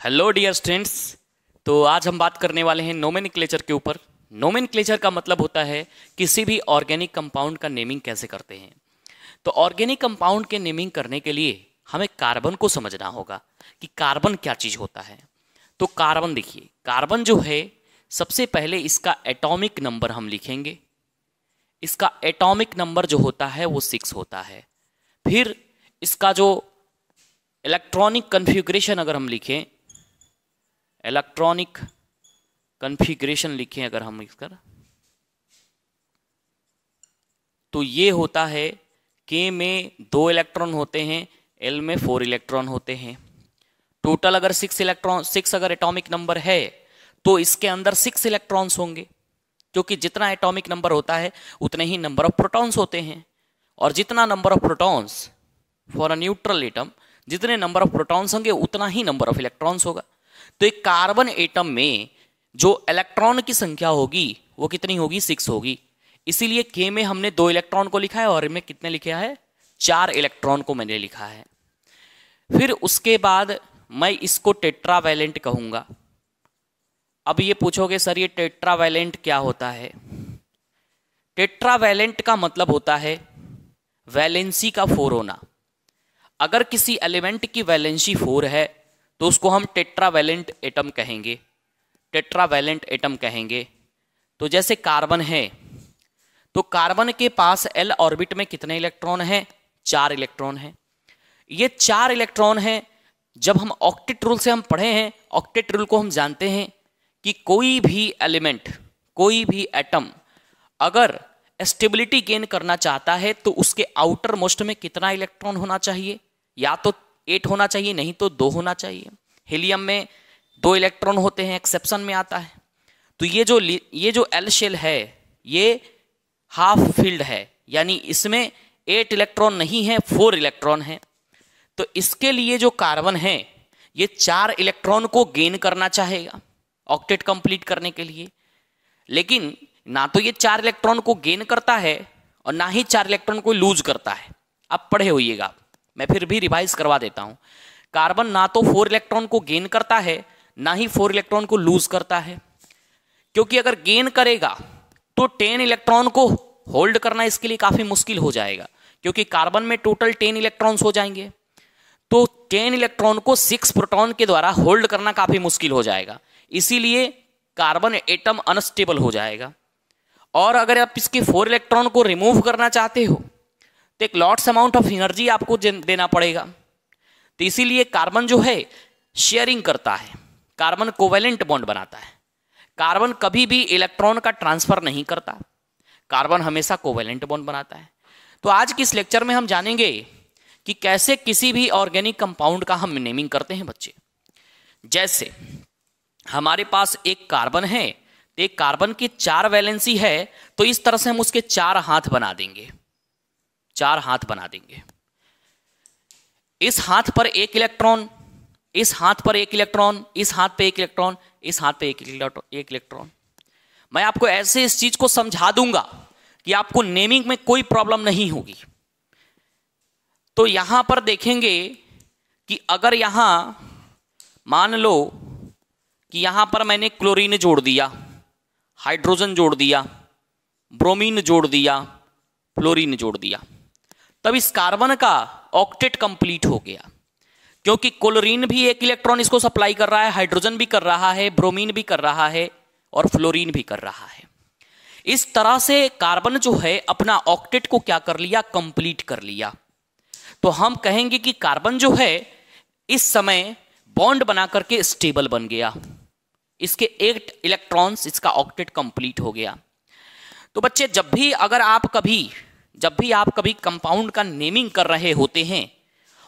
Hello dear students. तो आज हम बात करने वाले हैं नोमेनक्लेचर के ऊपर। नोमेनक्लेचर का मतलब होता है किसी भी ऑर्गेनिक कंपाउंड का नेमिंग कैसे करते हैं। तो ऑर्गेनिक कंपाउंड के नेमिंग करने के लिए हमें कार्बन को समझना होगा कि कार्बन क्या चीज़ होता है। तो कार्बन देखिए, कार्बन जो है सबसे पहले इसका एटॉमिक नंबर हम लिखेंगे। इसका एटॉमिक नंबर जो होता है वो 6 होता है। फिर इसका जो इलेक्ट्रॉनिक कन्फिग्रेशन अगर हम लिखें, इलेक्ट्रॉनिक कन्फिग्रेशन लिखें अगर हम इसका, तो ये होता है के में 2 इलेक्ट्रॉन होते हैं, एल में 4 इलेक्ट्रॉन होते हैं। टोटल अगर 6 अगर एटॉमिक नंबर है तो इसके अंदर 6 इलेक्ट्रॉन्स होंगे, क्योंकि जितना एटॉमिक नंबर होता है उतने ही नंबर ऑफ प्रोटॉन्स होते हैं। और जितना number of protons for a neutral atom, जितने नंबर ऑफ प्रोटॉन्स होंगे उतना ही नंबर ऑफ इलेक्ट्रॉन्स होगा। तो एक कार्बन एटम में जो इलेक्ट्रॉन की संख्या होगी वो कितनी होगी? 6 होगी। इसीलिए के में हमने 2 इलेक्ट्रॉन को लिखा है और में कितने लिखा है? 4 इलेक्ट्रॉन को मैंने लिखा है। फिर उसके बाद मैं इसको टेट्रावैलेंट कहूंगा। अब ये पूछोगे सर ये टेट्रावैलेंट क्या होता है? टेट्रावैलेंट का मतलब होता है वैलेंसी का 4 होना। अगर किसी एलिमेंट की वैलेंसी 4 है तो उसको हम टेट्रावैलेंट एटम कहेंगे, टेट्रावैलेंट एटम कहेंगे। तो जैसे कार्बन है तो कार्बन के पास एल ऑर्बिट में कितने इलेक्ट्रॉन हैं? 4 इलेक्ट्रॉन हैं। ये 4 इलेक्ट्रॉन हैं। जब हम ऑक्टेट रूल से हम पढ़े हैं, ऑक्टेट रूल को हम जानते हैं कि कोई भी एलिमेंट, कोई भी एटम अगर स्टेबिलिटी गेन करना चाहता है तो उसके आउटर मोस्ट में कितना इलेक्ट्रॉन होना चाहिए? या तो 8 होना चाहिए, नहीं तो 2 होना चाहिए। हीलियम में 2 इलेक्ट्रॉन होते हैं, एक्सेप्शन में आता है। तो ये जो एल शेल है ये हाफ फील्ड है, यानी इसमें 8 इलेक्ट्रॉन नहीं है, 4 इलेक्ट्रॉन है। तो इसके लिए जो कार्बन है ये 4 इलेक्ट्रॉन को गेन करना चाहेगा ऑक्टेट कंप्लीट करने के लिए। लेकिन ना तो ये 4 इलेक्ट्रॉन को गेन करता है और ना ही 4 इलेक्ट्रॉन को लूज करता है। आप पढ़े होइएगा, मैं फिर भी रिवाइज करवा देता हूं। कार्बन ना तो 4 इलेक्ट्रॉन को गेन करता है ना ही 4 इलेक्ट्रॉन को लूज करता है, क्योंकि अगर गेन करेगा तो 10 इलेक्ट्रॉन को होल्ड करना इसके लिए काफी मुश्किल हो जाएगा, क्योंकि कार्बन में टोटल 10 इलेक्ट्रॉन्स हो जाएंगे। तो 10 इलेक्ट्रॉन को 6 प्रोटॉन के द्वारा होल्ड करना काफी मुश्किल हो जाएगा, इसीलिए कार्बन एटम अनस्टेबल हो जाएगा। और अगर आप इसके 4 इलेक्ट्रॉन को रिमूव करना चाहते हो तो एक लॉट्स अमाउंट ऑफ एनर्जी आपको देना पड़ेगा। तो इसीलिए कार्बन जो है शेयरिंग करता है, कार्बन कोवेलेंट बॉन्ड बनाता है। कार्बन कभी भी इलेक्ट्रॉन का ट्रांसफर नहीं करता, कार्बन हमेशा कोवेलेंट बॉन्ड बनाता है। तो आज के इस लेक्चर में हम जानेंगे कि कैसे किसी भी ऑर्गेनिक कंपाउंड का हम नेमिंग करते हैं बच्चे। जैसे हमारे पास एक कार्बन है, तो एक कार्बन की 4 वैलेंसी है, तो इस तरह से हम उसके 4 हाथ बना देंगे, 4 हाथ बना देंगे। इस हाथ पर 1 इलेक्ट्रॉन, इस हाथ पर 1 इलेक्ट्रॉन, इस हाथ पे 1 इलेक्ट्रॉन, इस हाथ पे 1 इलेक्ट्रॉन। मैं आपको ऐसे इस चीज को समझा दूंगा कि आपको नेमिंग में कोई प्रॉब्लम नहीं होगी। तो यहां पर देखेंगे कि अगर यहां मान लो कि यहां पर मैंने क्लोरीन जोड़ दिया, हाइड्रोजन जोड़ दिया, ब्रोमीन जोड़ दिया, फ्लोरीन जोड़ दिया, तब इस कार्बन का ऑक्टेट कंप्लीट हो गया, क्योंकि क्लोरीन भी 1 इलेक्ट्रॉन इसको सप्लाई कर रहा है, हाइड्रोजन भी कर रहा है, ब्रोमीन भी कर रहा है और फ्लोरीन भी कर रहा है। इस तरह से कार्बन जो है अपना ऑक्टेट को क्या कर लिया? कंप्लीट कर लिया। तो हम कहेंगे कि कार्बन जो है इस समय बॉन्ड बना करके स्टेबल बन गया, इसके 8 इलेक्ट्रॉन्स, इसका ऑक्टेट कंप्लीट हो गया। तो बच्चे जब भी आप कभी कंपाउंड का नेमिंग कर रहे होते हैं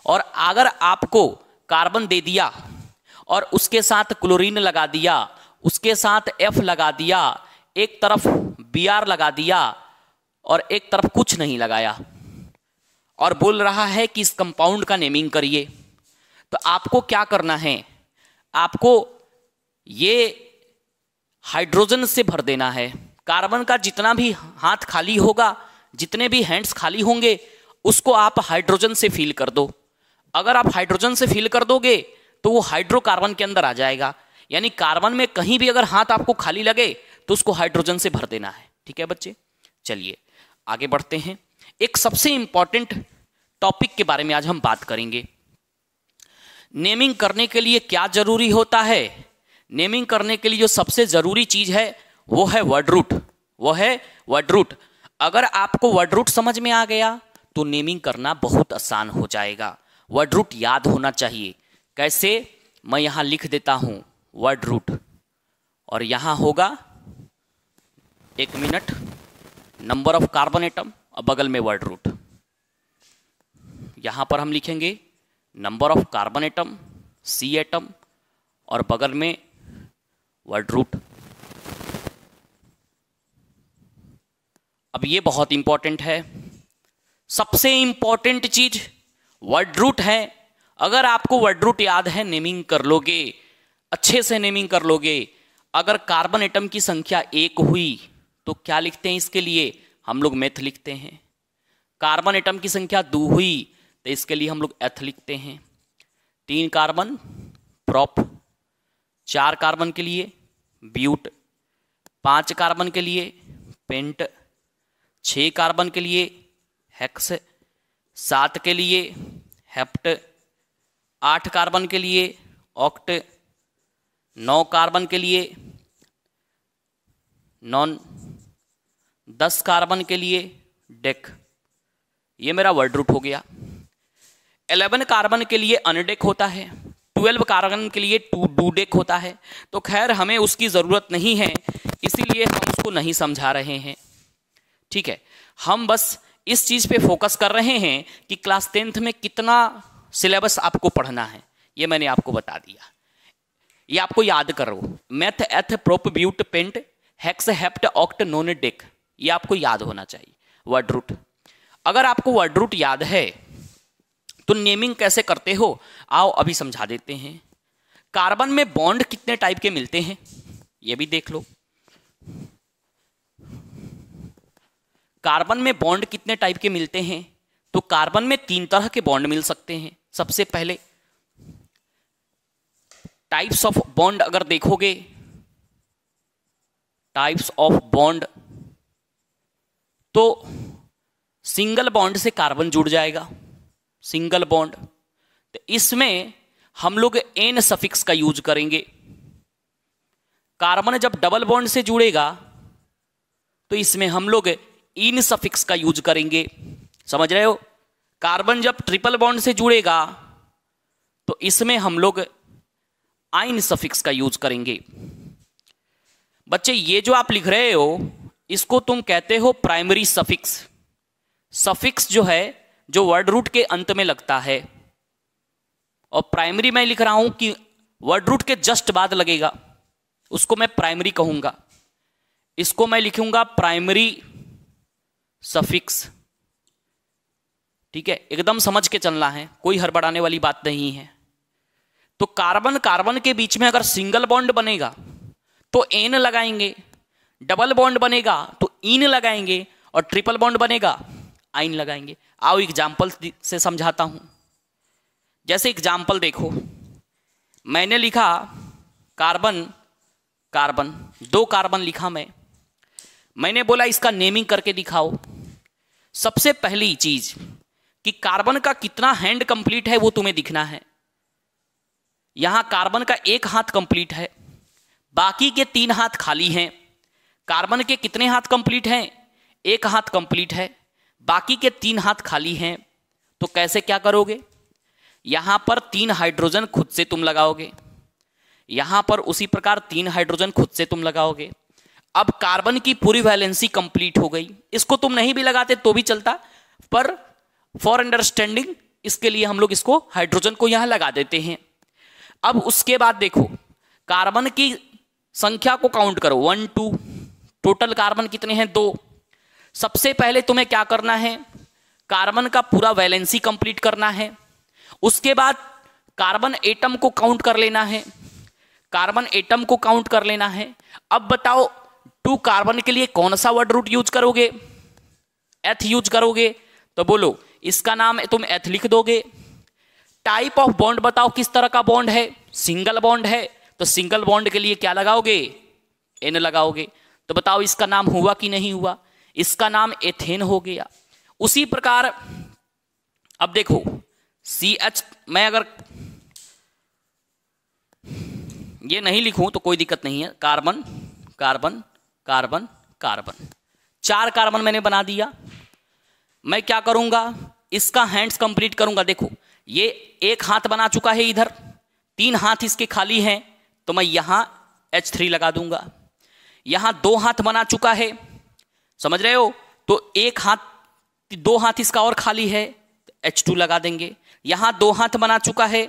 और अगर आपको कार्बन दे दिया और उसके साथ क्लोरीन लगा दिया, उसके साथ F लगा दिया, एक तरफ Br लगा दिया और एक तरफ कुछ नहीं लगाया और बोल रहा है कि इस कंपाउंड का नेमिंग करिए, तो आपको क्या करना है? आपको ये हाइड्रोजन से भर देना है। कार्बन का जितना भी हाथ खाली होगा, जितने भी हैंड्स खाली होंगे, उसको आप हाइड्रोजन से फिल कर दो। अगर आप हाइड्रोजन से फिल कर दोगे तो वो हाइड्रोकार्बन के अंदर आ जाएगा। यानी कार्बन में कहीं भी अगर हाथ आपको खाली लगे तो उसको हाइड्रोजन से भर देना है। ठीक है बच्चे, चलिए आगे बढ़ते हैं। एक सबसे इंपॉर्टेंट टॉपिक के बारे में आज हम बात करेंगे। नेमिंग करने के लिए क्या जरूरी होता है? नेमिंग करने के लिए जो सबसे जरूरी चीज है वो है वर्ड रूट, वो है वर्ड रूट। अगर आपको वर्ड रूट समझ में आ गया तो नेमिंग करना बहुत आसान हो जाएगा। वर्ड रूट याद होना चाहिए। कैसे? मैं यहां लिख देता हूं वर्ड रूट, और यहां होगा 1 minute number of carbon atom और बगल में वर्ड रूट। यहां पर हम लिखेंगे number of carbon atom, C atom, और बगल में वर्ड रूट। अब ये बहुत इंपॉर्टेंट है, सबसे इंपॉर्टेंट चीज वर्ड रूट है। अगर आपको वर्ड रूट याद है, नेमिंग कर लोगे, अच्छे से नेमिंग कर लोगे। अगर कार्बन एटम की संख्या 1 हुई तो क्या लिखते हैं इसके लिए? हम लोग मेथ लिखते हैं। कार्बन एटम की संख्या 2 हुई तो इसके लिए हम लोग एथ लिखते हैं। 3 कार्बन प्रोप, 4 कार्बन के लिए ब्यूट, 5 कार्बन के लिए पेंट, 6 कार्बन के लिए हेक्स, 7 के लिए हेप्ट, 8 कार्बन के लिए ऑक्ट, 9 कार्बन के लिए नॉन, 10 कार्बन के लिए डेक। ये मेरा वर्ड रूट हो गया। 11 कार्बन के लिए अनडेक होता है, 12 कार्बन के लिए डूडेक होता है। तो खैर हमें उसकी ज़रूरत नहीं है, इसीलिए हम उसको नहीं समझा रहे हैं। ठीक है, हम बस इस चीज़ पे फोकस कर रहे हैं कि क्लास 10th में कितना सिलेबस आपको पढ़ना है, ये मैंने आपको बता दिया। ये आपको याद करो, meth, eth, prop, but, pent, hex, hept, oct, non, dec, ये आपको याद होना चाहिए वर्ड रूट। अगर आपको वर्ड रूट याद है तो नेमिंग कैसे करते हो, आओ अभी समझा देते हैं। कार्बन में बॉन्ड कितने टाइप के मिलते हैं ये भी देख लो। कार्बन में बॉन्ड कितने टाइप के मिलते हैं? तो कार्बन में 3 तरह के बॉन्ड मिल सकते हैं। सबसे पहले टाइप्स ऑफ बॉन्ड अगर देखोगे, टाइप्स ऑफ बॉन्ड, तो सिंगल बॉन्ड से कार्बन जुड़ जाएगा, सिंगल बॉन्ड। तो इसमें हम लोग एन सफिक्स का यूज करेंगे। कार्बन जब डबल बॉन्ड से जुड़ेगा तो इसमें हम लोग इन सफिक्स का यूज करेंगे। समझ रहे हो? कार्बन जब ट्रिपल बॉन्ड से जुड़ेगा तो इसमें हम लोग आइन सफिक्स का यूज करेंगे। बच्चे ये जो आप लिख रहे हो इसको तुम कहते हो प्राइमरी सफिक्स। सफिक्स जो है जो वर्ड रूट के अंत में लगता है, और प्राइमरी मैं लिख रहा हूं कि वर्ड रूट के जस्ट बाद लगेगा, उसको मैं प्राइमरी कहूंगा। इसको मैं लिखूंगा प्राइमरी सफिक्स। ठीक है, एकदम समझ के चलना है, कोई हड़बड़ाने वाली बात नहीं है। तो कार्बन कार्बन के बीच में अगर सिंगल बॉन्ड बनेगा तो एन लगाएंगे, डबल बॉन्ड बनेगा तो इन लगाएंगे, और ट्रिपल बॉन्ड बनेगा आइन लगाएंगे। आओ एग्जाम्पल से समझाता हूं। जैसे एग्जाम्पल देखो, मैंने लिखा कार्बन कार्बन, 2 कार्बन लिखा मैंने बोला इसका नेमिंग करके दिखाओ। सबसे पहली चीज कि कार्बन का कितना हैंड कंप्लीट है वो तुम्हें दिखना है। यहां कार्बन का 1 हाथ कंप्लीट है, बाकी के 3 हाथ खाली हैं। कार्बन के कितने हाथ कंप्लीट हैं? 1 हाथ कंप्लीट है, बाकी के 3 हाथ खाली हैं। तो कैसे क्या करोगे? यहां पर 3 हाइड्रोजन खुद से तुम लगाओगे, यहां पर उसी प्रकार 3 हाइड्रोजन खुद से तुम लगाओगे। अब कार्बन की पूरी वैलेंसी कंप्लीट हो गई। इसको तुम नहीं भी लगाते तो भी चलता, पर फॉर अंडरस्टैंडिंग इसके लिए हम लोग इसको हाइड्रोजन को यहां लगा देते हैं। अब उसके बाद देखो, कार्बन की संख्या को काउंट करो, 1 2, टोटल कार्बन कितने हैं? 2। सबसे पहले तुम्हें क्या करना है? कार्बन का पूरा वैलेंसी कंप्लीट करना है। उसके बाद कार्बन एटम को काउंट कर लेना है, कार्बन एटम को काउंट कर लेना है। अब बताओ 2 कार्बन के लिए कौन सा वर्ड रूट यूज करोगे? एथ यूज करोगे। तो बोलो, इसका नाम तुम एथ लिख दोगे। टाइप ऑफ बॉन्ड बताओ किस तरह का बॉन्ड है, सिंगल बॉन्ड है, तो सिंगल बॉन्ड के लिए क्या लगाओगे, एन लगाओगे। तो बताओ इसका नाम हुआ कि नहीं हुआ, इसका नाम एथेन हो गया। उसी प्रकार अब देखो CH, मैं अगर ये नहीं लिखूं तो कोई दिक्कत नहीं है, carbon carbon carbon carbon, 4 carbon मैंने बना दिया। मैं क्या करूंगा, इसका हैंड्स कंप्लीट करूंगा। देखो ये एक हाथ बना चुका है, इधर 3 हाथ इसके खाली हैं, तो मैं यहां H3 लगा दूंगा। यहां 2 हाथ बना चुका है, समझ रहे हो, तो एक हाथ 2 हाथ इसका और खाली है, H2 लगा देंगे। यहां 2 हाथ बना चुका है,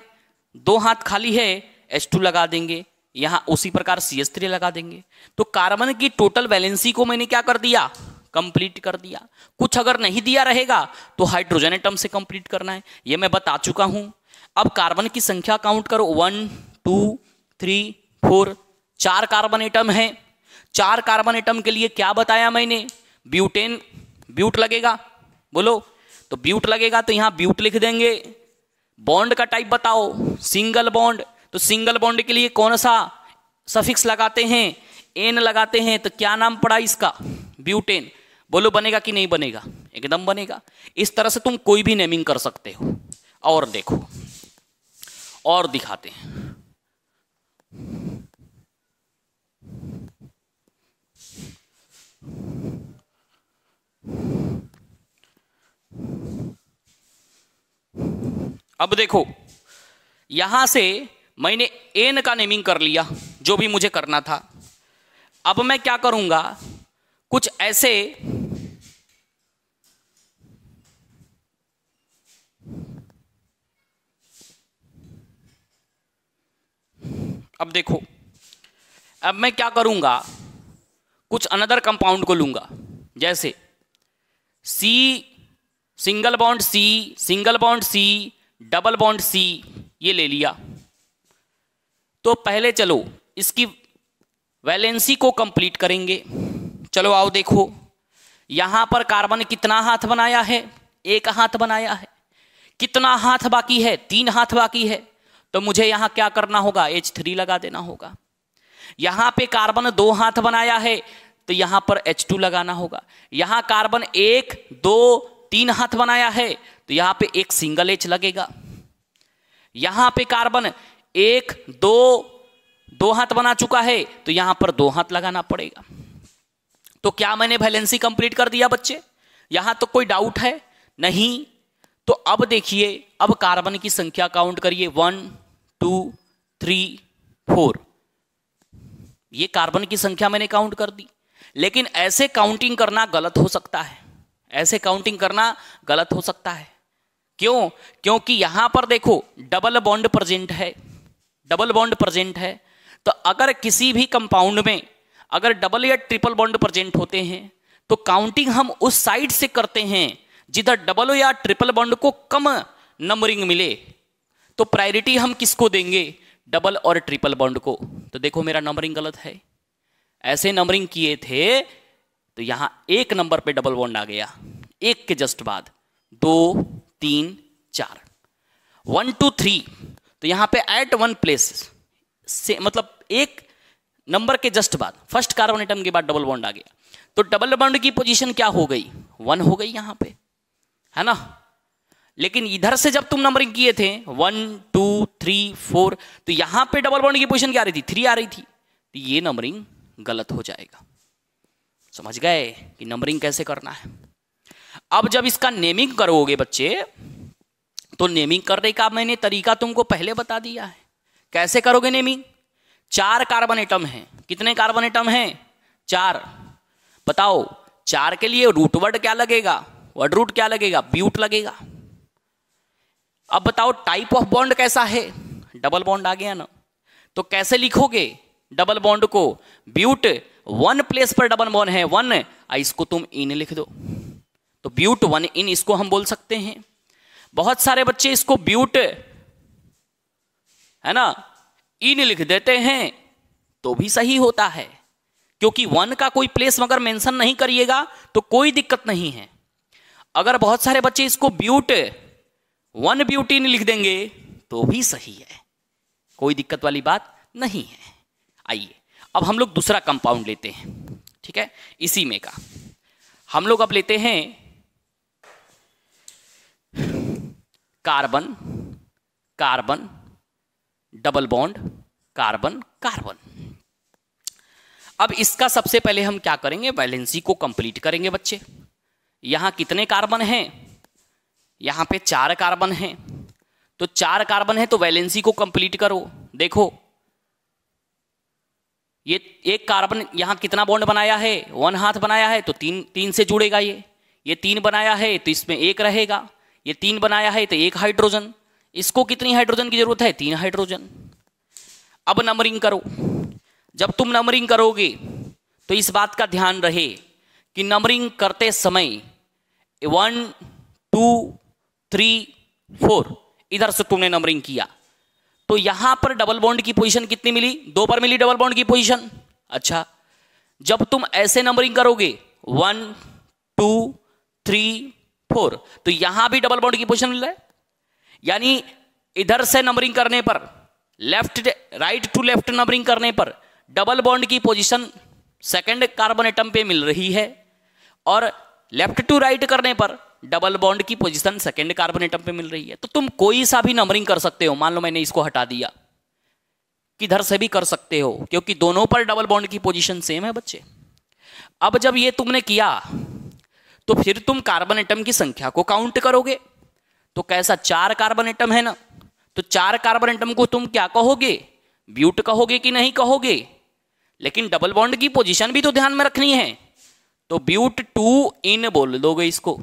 2 हाथ खाली है, H2 लगा देंगे। यहां उसी प्रकार CH3 लगा देंगे। तो कार्बन की टोटल वैलेंसी को मैंने क्या कर दिया, कंप्लीट कर दिया। कुछ अगर नहीं दिया रहेगा तो हाइड्रोजन एटम से कंप्लीट करना है, ये मैं बता चुका हूं। अब कार्बन की संख्या काउंट करो, 1 2 3 4, 4 कार्बन एटम है। 4 कार्बन एटम के लिए क्या बताया मैंने, ब्यूटेन, ब्यूट लगेगा, बोलो तो ब्यूट लगेगा, तो यहां ब्यूट लिख देंगे। बॉन्ड का टाइप बताओ, सिंगल बॉन्ड, तो सिंगल बॉन्ड के लिए कौन सा सफिक्स लगाते हैं, एन लगाते हैं, तो क्या नाम पड़ा इसका, ब्यूटेन। बोलो बनेगा कि नहीं बनेगा, एकदम बनेगा। इस तरह से तुम कोई भी नेमिंग कर सकते हो। और देखो और दिखाते हैं, अब देखो यहां से मैंने एन का नेमिंग कर लिया, जो भी मुझे करना था। अब मैं क्या करूंगा, कुछ ऐसे अब देखो, अब मैं क्या करूंगा, कुछ अनदर कंपाउंड को लूंगा, जैसे C, single bond C, single bond C, double bond C, ये ले लिया। तो पहले चलो इसकी वैलेंसी को कंप्लीट करेंगे। चलो आओ देखो, यहां पर कार्बन कितना हाथ बनाया है, 1 हाथ बनाया है। कितना हाथ बाकी है, 3 हाथ बाकी है, तो मुझे यहां क्या करना होगा, H3 लगा देना होगा। यहां पे कार्बन 2 हाथ बनाया है, तो यहां पर H2 लगाना होगा। यहां कार्बन 1 2 3 हाथ बनाया है, तो यहां पे एक सिंगल H लगेगा। यहां पे कार्बन 1 2 हाथ बना चुका है, तो यहां पर 2 हाथ लगाना पड़ेगा। तो क्या मैंने वैलेंसी कंप्लीट कर दिया बच्चे, यहां तो कोई डाउट है नहीं। तो अब देखिए, अब कार्बन की संख्या काउंट करिए, 1 2 3 4, ये कार्बन की संख्या मैंने काउंट कर दी। लेकिन ऐसे काउंटिंग करना गलत हो सकता है, ऐसे काउंटिंग करना गलत हो सकता है। क्यों, क्योंकि यहां पर देखो डबल बॉन्ड प्रेजेंट है, डबल बॉन्ड प्रेजेंट है। तो अगर किसी भी कंपाउंड में अगर डबल या ट्रिपल बॉन्ड प्रेजेंट होते हैं, तो काउंटिंग हम उस साइड से करते हैं जिधर डबल या ट्रिपल बॉन्ड को कम नंबरिंग मिले। तो प्रायोरिटी हम किसको देंगे, डबल और ट्रिपल बॉन्ड को। तो देखो मेरा नंबरिंग गलत है, ऐसे नंबरिंग किए थे तो यहां 1 नंबर पे डबल बॉन्ड आ गया, 1 के जस्ट बाद 2 3 4, 1 2 3, तो यहां पे एट 1 प्लेस से, मतलब 1 नंबर के जस्ट बाद फर्स्ट कार्बन एटम के बाद डबल बॉन्ड आ गया। तो डबल बॉन्ड की पोजीशन क्या हो गई, 1 हो गई यहां पे, है ना। लेकिन इधर से जब तुम नंबरिंग किए थे 1 2 3 4, तो यहां पे डबल बॉन्ड की पोजीशन क्या आ रही थी, 3 आ रही थी। तो ये नंबरिंग गलत हो जाएगा। समझ गए कि नंबरिंग कैसे करना है। अब जब इसका नेमिंग करोगे बच्चे, तो नेमिंग करने का मैंने तरीका तुमको पहले बता दिया है। कैसे करोगे नेमिंग, 4 कार्बन एटम हैं, कितने कार्बन एटम हैं, 4। बताओ 4 के लिए रूट वर्ड क्या लगेगा, वर्ड रूट क्या लगेगा, ब्यूट लगेगा। अब बताओ टाइप ऑफ बॉन्ड कैसा है, डबल बॉन्ड आ गया ना। तो कैसे लिखोगे डबल बॉन्ड को, ब्यूट 1 प्लेस पर डबल बॉन्ड है 1, इसको तुम इन लिख दो, तो ब्यूट 1 इन इसको हम बोल सकते हैं। बहुत सारे बच्चे इसको ब्यूट, है ना, इन लिख देते हैं तो भी सही होता है, क्योंकि 1 का कोई प्लेस अगर मेंशन नहीं करिएगा तो कोई दिक्कत नहीं है। अगर बहुत सारे बच्चे इसको ब्यूट 1 ब्यूटीन लिख देंगे तो भी सही है, कोई दिक्कत वाली बात नहीं है। आइए अब हम लोग दूसरा कंपाउंड लेते हैं, ठीक है, इसी में का हम लोग अब लेते हैं carbon carbon double bond carbon carbon. अब इसका सबसे पहले हम क्या करेंगे, वैलेंसी को कंप्लीट करेंगे बच्चे। यहां कितने कार्बन हैं, यहां पे 4 कार्बन हैं, तो 4 कार्बन है तो वैलेंसी को कंप्लीट करो। देखो ये एक कार्बन यहां कितना बॉन्ड बनाया है, 1 हाथ बनाया है, तो 3 से जुड़ेगा। ये 3 बनाया है तो इसमें 1 रहेगा, ये 3 बनाया है तो 1 हाइड्रोजन। इसको कितनी हाइड्रोजन की जरूरत है, 3 हाइड्रोजन। अब नंबरिंग करो। जब तुम नंबरिंग करोगे तो इस बात का ध्यान रहे कि नंबरिंग करते समय 1 2 3 4 इधर से तुमने नंबरिंग किया तो यहां पर डबल बॉन्ड की पोजीशन कितनी मिली, 2 पर मिली डबल बॉन्ड की पोजीशन। अच्छा, जब तुम ऐसे नंबरिंग करोगे 1 2 3 4 तो यहां भी डबल बॉन्ड की पोजीशन मिल रहा है। यानी इधर से नंबरिंग करने पर, left right to left numbering करने पर डबल बॉन्ड की पोजीशन सेकंड कार्बन एटम पे मिल रही है, और लेफ्ट टू राइट करने पर डबल बॉन्ड की पोजीशन सेकंड कार्बन एटम पे मिल रही है। तो तुम कोई सा भी नंबरिंग कर सकते हो। मान लो मैंने इसको हटा दिया, किधर से भी कर सकते हो क्योंकि दोनों पर डबल बॉन्ड की पोजीशन सेम है बच्चे। अब जब ये तुमने किया तो फिर तुम कार्बन एटम की संख्या को काउंट करोगे। तो कैसा, 4 कार्बन एटम है ना, तो 4 कार्बन एटम को तुम क्या कहोगे, ब्यूट कहोगे कि नहीं कहोगे। लेकिन डबल बॉन्ड की पोजीशन भी तो ध्यान में रखनी है, तो ब्यूट 2 इन बोल दोगे इसको।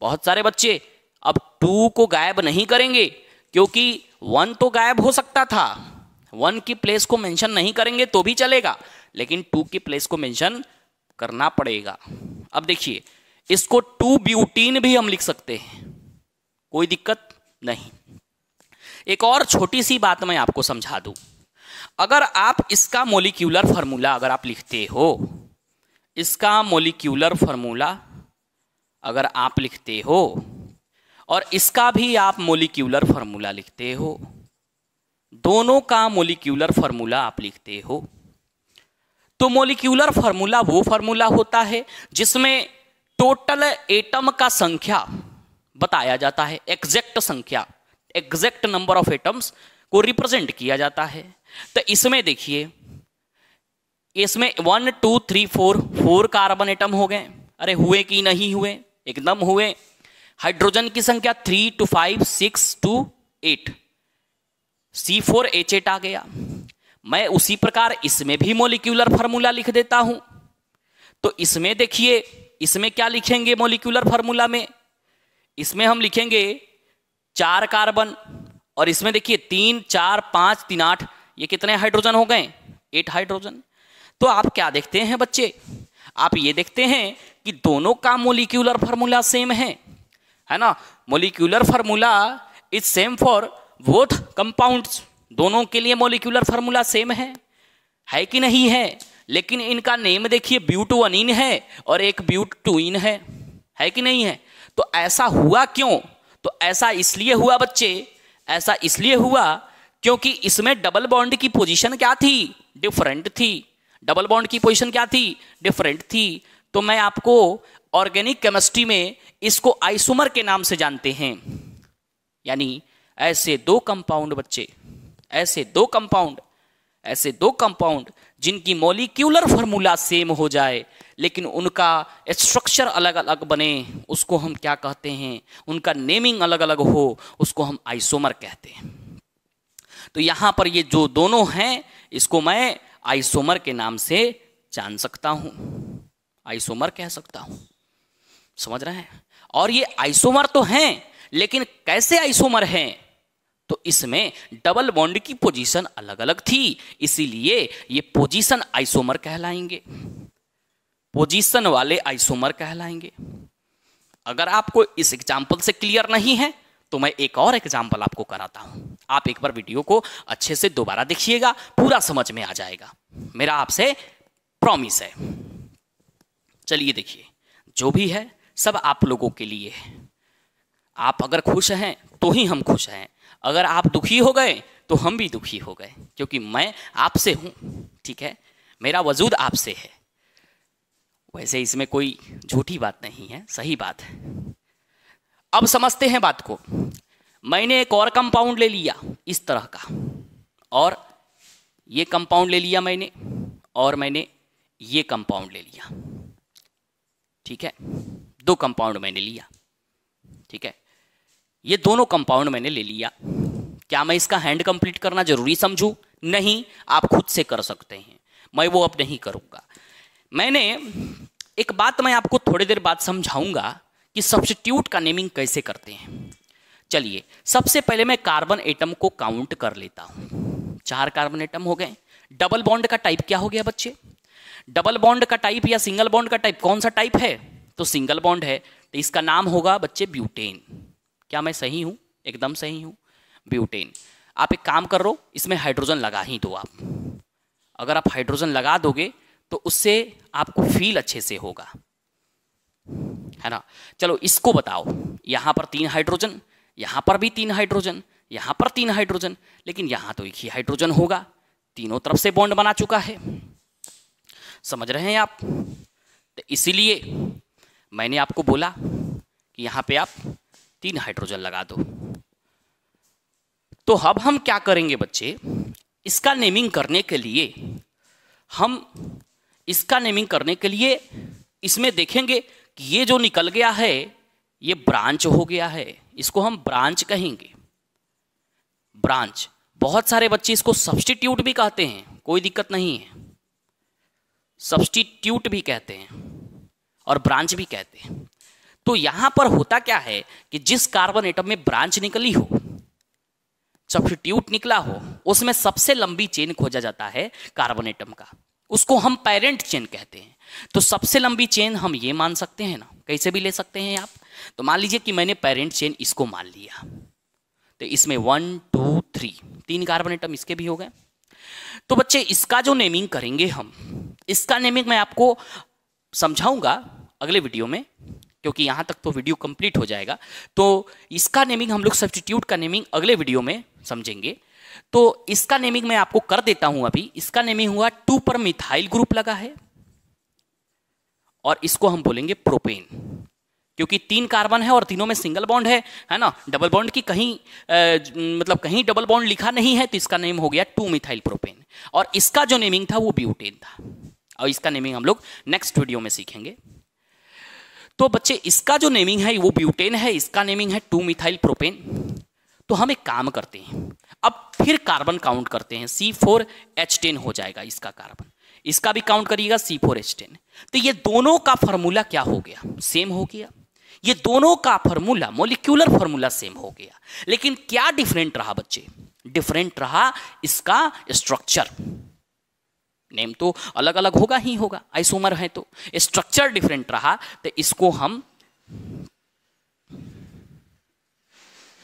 बहुत सारे बच्चे अब 2 को गायब नहीं करेंगे क्योंकि 1 तो गायब हो सकता था, 1 की प्लेस को मेंशन नहीं करेंगे तो भी चलेगा, लेकिन 2 की प्लेस को मेंशन करना पड़ेगा। अब देखिए इसको 2 ब्यूटीन भी हम लिख सकते हैं, कोई दिक्कत नहीं। एक और छोटी सी बात मैं आपको समझा दूं, अगर आप इसका मॉलिक्यूलर फार्मूला अगर आप लिखते हो, इसका मॉलिक्यूलर फार्मूला अगर आप लिखते हो और इसका भी आप मॉलिक्यूलर फार्मूला लिखते हो, दोनों का मॉलिक्यूलर फार्मूला आप लिखते हो, तो मॉलिक्यूलर फार्मूला वो फार्मूला होता है जिसमें टोटल एटम का संख्या बताया जाता है, एग्जैक्ट संख्या, एग्जैक्ट नंबर ऑफ एटम्स को रिप्रेजेंट किया जाता है। तो इसमें देखिए, इसमें 1 2 3 4 कार्बन एटम हो गए। अरे हुए कि नहीं हुए, एकदम हुए। हाइड्रोजन की संख्या 3 to 5 6 to 8 C4H8 आ गया। मैं उसी प्रकार इसमें भी मॉलिक्यूलर फार्मूला लिख देता हूं। तो इसमें देखिए, इसमें क्या लिखेंगे मॉलिक्यूलर फार्मूला में, इसमें हम लिखेंगे 4 कार्बन, और इसमें देखिए 3 4 5 3 8, ये कितने हाइड्रोजन हो गए, 8 हाइड्रोजन। तो आप क्या देखते हैं बच्चे, आप ये देखते हैं कि दोनों का मॉलिक्यूलर फार्मूला सेम है ना। Molecular formula is same for both compounds, दोनों के लिए मॉलिक्यूलर फार्मूला सेम है कि नहीं है। लेकिन इनका नेम देखिए, ब्यूटोअनीन है और एक ब्यूटोइन है कि नहीं है। तो ऐसा हुआ क्यों, तो ऐसा इसलिए हुआ बच्चे, ऐसा इसलिए हुआ क्योंकि इसमें डबल बॉन्ड की पोजीशन क्या थी, डिफरेंट थी। डबल बॉन्ड की पोजीशन क्या थी, डिफरेंट थी। तो मैं आपको ऑर्गेनिक केमिस्ट्री में इसको आइसोमर के नाम से जानते हैं। यानी ऐसे 2 कंपाउंड बच्चे, ऐसे दो कंपाउंड जिनकी मॉलिक्यूलर फार्मूला सेम हो जाए लेकिन उनका स्ट्रक्चर अलग अलग बने, उसको हम क्या कहते हैं, उनका नेमिंग अलग अलग हो, उसको हम आइसोमर कहते हैं। तो यहां पर ये जो दोनों हैं, इसको मैं आइसोमर के नाम से जान सकता हूं, आइसोमर कह सकता हूं। समझ रहे हैं। और ये आइसोमर तो हैं, लेकिन कैसे आइसोमर हैं, तो इसमें डबल बॉन्ड की पोजीशन अलग अलग थी, इसीलिए ये पोजीशन आइसोमर कहलाएंगे, पोजीशन वाले आइसोमर कहलाएंगे। अगर आपको इस एग्जाम्पल से क्लियर नहीं है तो मैं एक और एग्जाम्पल आपको कराता हूं। आप एक बार वीडियो को अच्छे से दोबारा देखिएगा, पूरा समझ में आ जाएगा, मेरा आपसे प्रॉमिस है। चलिए देखिए, जो भी है सब आप लोगों के लिए है। आप अगर खुश हैं तो ही हम खुश हैं, अगर आप दुखी हो गए तो हम भी दुखी हो गए, क्योंकि मैं आपसे हूं, ठीक है, मेरा वजूद आपसे है। वैसे इसमें कोई झूठी बात नहीं है, सही बात है। अब समझते हैं बात को। मैंने एक और कंपाउंड ले लिया इस तरह का, और ये कंपाउंड ले लिया मैंने, और मैंने ये कंपाउंड ले लिया, ठीक है, दो कंपाउंड मैंने लिया, ठीक है, ये दोनों कंपाउंड मैंने ले लिया। क्या मैं इसका हैंड कंप्लीट करना जरूरी समझूं? नहीं, आप खुद से कर सकते हैं, मैं वो अब नहीं करूंगा। मैंने एक बात मैं आपको थोड़ी देर बाद समझाऊंगा कि सब्स्टिट्यूट का नेमिंग कैसे करते हैं। चलिए, सबसे पहले मैं कार्बन एटम को काउंट कर लेता हूं। 4 कार्बन एटम हो गए। डबल बॉन्ड का टाइप क्या हो गया बच्चे? डबल बॉन्ड का टाइप या सिंगल बॉन्ड का टाइप कौन सा टाइप है? तो सिंगल बॉन्ड है, तो इसका नाम होगा बच्चे ब्यूटेन। क्या मैं सही हूं? एकदम सही हूं, ब्यूटेन। आप एक काम कर रो, इसमें हाइड्रोजन लगा ही दो आप। अगर आप हाइड्रोजन लगा दोगे तो उससे आपको फील अच्छे से होगा, है ना। चलो इसको बताओ, यहां पर 3 हाइड्रोजन, यहां पर भी 3 हाइड्रोजन, यहां पर 3 हाइड्रोजन, लेकिन यहां तो एक ही हाइड्रोजन होगा, तीनों तरफ से बॉन्ड बना चुका है। समझ रहे हैं आप? तो इसीलिए मैंने आपको बोला कि यहां पे आप 3 हाइड्रोजन लगा दो। तो अब हम क्या करेंगे बच्चे, इसका नेमिंग करने के लिए इसमें देखेंगे कि ये जो निकल गया है ये ब्रांच हो गया है, इसको हम ब्रांच कहेंगे। ब्रांच, बहुत सारे बच्चे इसको सब्स्टिट्यूट भी कहते हैं, कोई दिक्कत नहीं है, सब्स्टिट्यूट भी कहते हैं और ब्रांच भी कहते हैं। तो यहां पर होता क्या है कि जिस कार्बन एटम में ब्रांच निकली हो, सब्स्टिट्यूट निकला हो, उसमें सबसे लंबी चेन खोजा जाता है कार्बन एटम का, उसको हम पेरेंट चेन कहते हैं। तो सबसे लंबी चेन हम ये मान सकते हैं ना, कैसे भी ले सकते हैं आप। तो मान लीजिए कि मैंने पेरेंट चेन इसको मान लिया, तो इसमें 1 2 3 कार्बन एटम इसके भी हो गए। तो बच्चे इसका जो नेमिंग करेंगे हम, इसका नेमिंग मैं आपको समझाऊंगा अगले वीडियो में, क्योंकि यहां तक तो वीडियो कंप्लीट हो जाएगा। तो इसका नेमिंग हम लोग सब्स्टिट्यूट का नेमिंग अगले वीडियो में समझेंगे। तो इसका नेमिंग मैं आपको कर देता हूं अभी। इसका नेमिंग हुआ 2 पर मिथाइल ग्रुप लगा है, और इसको हम बोलेंगे प्रोपेन, क्योंकि 3 कार्बन है और तीनों में सिंगल बॉन्ड है ना। डबल बॉन्ड की कहीं डबल बॉन्ड लिखा नहीं है, तो इसका नेम हो गया 2 मिथाइल प्रोपेन। और इसका जो नेमिंग था वो ब्यूटेन था, और इसका नेमिंग हम लोग नेक्स्ट वीडियो में सीखेंगे। तो बच्चे इसका जो नेमिंग है वो ब्यूटेन है, इसका नेमिंग है 2 मिथाइल प्रोपेन। तो हम एक काम करते हैं, अब फिर कार्बन काउंट करते हैं, C4H10 हो जाएगा इसका कार्बन, इसका भी काउंट करिएगा C4H10। तो ये दोनों का फॉर्मूला क्या हो गया? सेम हो गया। ये दोनों का फॉर्मूला, मॉलिक्यूलर फॉर्मूला सेम हो गया, लेकिन क्या डिफरेंट रहा बच्चे? डिफरेंट रहा इसका स्ट्रक्चर। नेम तो अलग अलग होगा ही होगा, आइसोमर है तो स्ट्रक्चर डिफरेंट रहा, तो इसको हम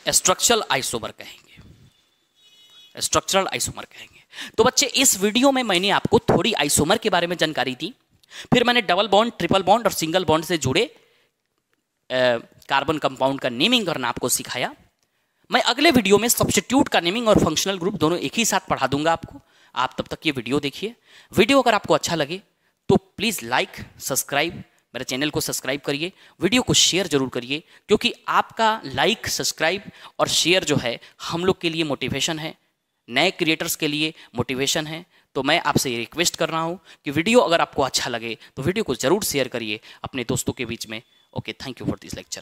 स्ट्रक्चरल आइसोमर कहेंगे, स्ट्रक्चरल आइसोमर कहेंगे। तो बच्चे इस वीडियो में मैंने आपको थोड़ी आइसोमर के बारे में जानकारी दी, फिर मैंने डबल बॉन्ड, ट्रिपल बॉन्ड और सिंगल बॉन्ड से जुड़े कार्बन कंपाउंड का नेमिंग करना आपको सिखाया। मैं अगले वीडियो में सब्स्टिट्यूट का नेमिंग और फंक्शनल ग्रुप दोनों एक ही साथ पढ़ा दूंगा आपको। आप तब तक ये वीडियो देखिए। वीडियो अगर आपको अच्छा लगे तो प्लीज़ लाइक, सब्सक्राइब, मेरे चैनल को सब्सक्राइब करिए, वीडियो को शेयर जरूर करिए, क्योंकि आपका लाइक, सब्सक्राइब और शेयर जो है हम लोग के लिए मोटिवेशन है, नए क्रिएटर्स के लिए मोटिवेशन है। तो मैं आपसे ये रिक्वेस्ट कर रहा हूँ कि वीडियो अगर आपको अच्छा लगे तो वीडियो को ज़रूर शेयर करिए अपने दोस्तों के बीच में। Okay, thank you for this lecture.